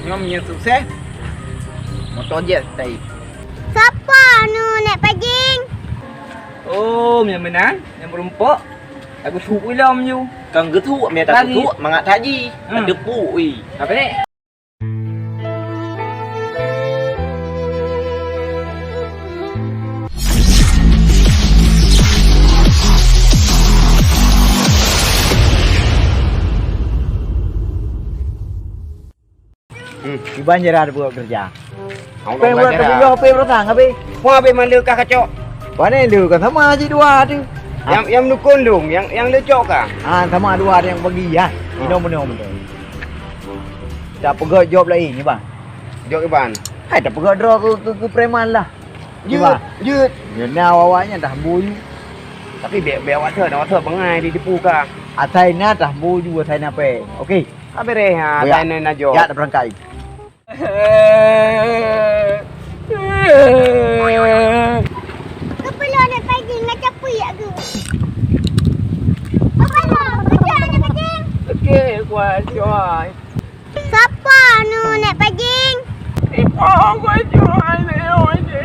Nhóm yang sukses motor jet tadi. Siapa nu naik pajing? Oh, yang menang, yang berempuk. Aku suruh ilam you. Kang getu mẹ ta getu mangat haji. Ada pu ui. Apa ni? Iban jarak buat kerja. Ông Pe đâu buat baca tapi dah. yo pe berang apa? Hoa be mana kah kacau? Mana lu kan sama aja dua tu. Yang nukun dong, yang lecok kah? Ah sama dua ada yang bagi ya. Ini benar betul. Tak pegat job lain ni bang. Jok Iban. Hai tak pegat draw ke preman lah. Yut. Dia now awaknya dah buyu. Tapi be awak thơ bangai di tipu kah? Atai na dah buyu atai na pe. Okey. Apa re ha? Ya. Dan na jok. Ya dah berangkat. Kepala naik pajing macam puyak ke? Apa nak? Kerja naik pajing? Okey, kuat joy. Siapa nu naik pajing? Oh, kuat joy ni je.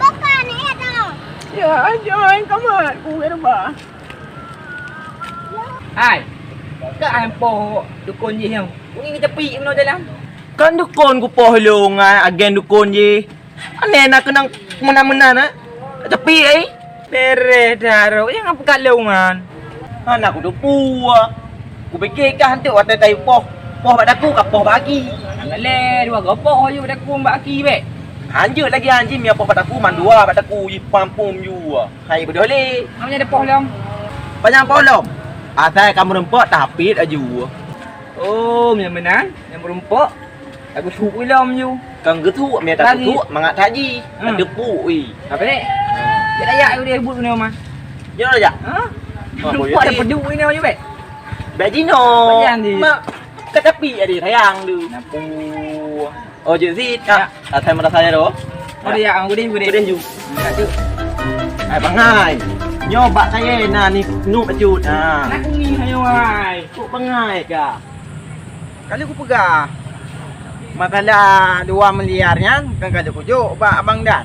Papa naik tau. Ya, joy kamat ku ba. Hai. Kak ai po dukun je yang. Ku ni tepi meno dalam. Kan dukun ku poh longan agen dukun je. Aneh nak kenang mena-mena na. Tapi Beres dah. Yang apa kat longan? anak aku tu puah. Ku fikir kah hantu watai tai poh. Poh bak daku kah poh bagi. Le dua gopok you dak ku mbak ki be. Anjir lagi anjir mi apa bak daku man dua bak daku yi pampum you. Hai bedole. Namanya ada poh lom. Banyak polom. Asal kamu rempok tapi aju. Oh, yang menang, yang berempuk. Aku suruh ilam you. Kang getu mẹ ta getu mangat haji. Ada pu ui. Apa ni? Dia dah yak dia rebut ni rumah. Yo ya. Ha? Berempuk ada peduk ni you be. Bajino. Bayan di. Mak katapi ada sayang du. Napu. Oh je zit kak. Asal mata saya do. Oh dia yak aku dia. Kemudian ju. Tak tu. Hai bangai. Nyoba saya nah ni nu acut. Ah. Nak ni hayo ai. Kok bangai kak. Kali ku pegang. Makalah 2 miliarnya kan kada kujuk ba abang dan.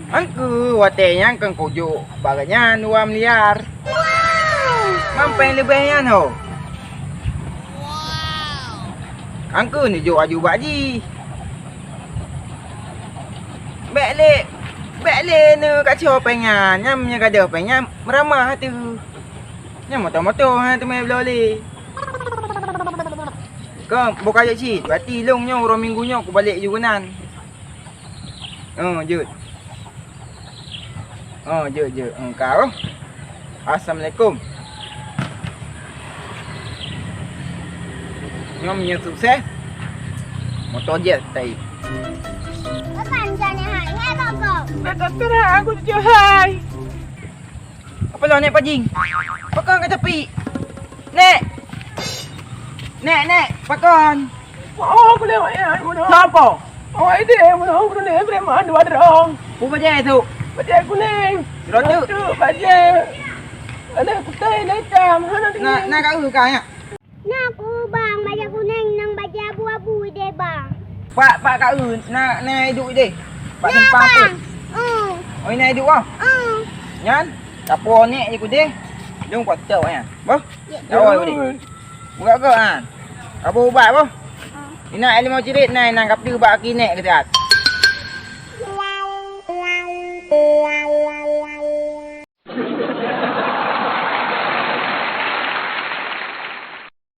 Angku watenya kan kujuk baganya 2 miliar. Mampai lebihnya no. Angku ni jo aju baji. Bele ne kat cio pengan nyam nya kada pengan meramah tu. Nyam motor-motor ha tu mai beloli. Kau buka je cik. Berarti longnya orang minggunya aku balik Yunan. Jut. Jut. Kau. Assalamualaikum. Nhóm yang sukses motor jet tadi. Papa macam ni hai. Hai papa. Tak terang aku tu hai. Apa lah naik pajing? Pakon kat tepi. Nek, pakon. Oh, aku lewat ya. Siapa? Oh, dia mana aku ni preman dua derong. Pu bajai tu. Bajai kuning. Rotu. Tu bajai. Ada putih hitam. Mana ni? Nak kat kau ya. Nak aku bang baju kuning nang baju abu-abu dia bang. Pak kat nak hidup dia. Pak Nak tempah apa? bang. Oh, ini hidup ah. Nyan. Tapo ni je ku dia. Jom buat tau ya. Boh. Oi ni. Buka ke ah. Apa ubat boh? Ina ilmu cirit nai nang kapti ubat kinek ke tat.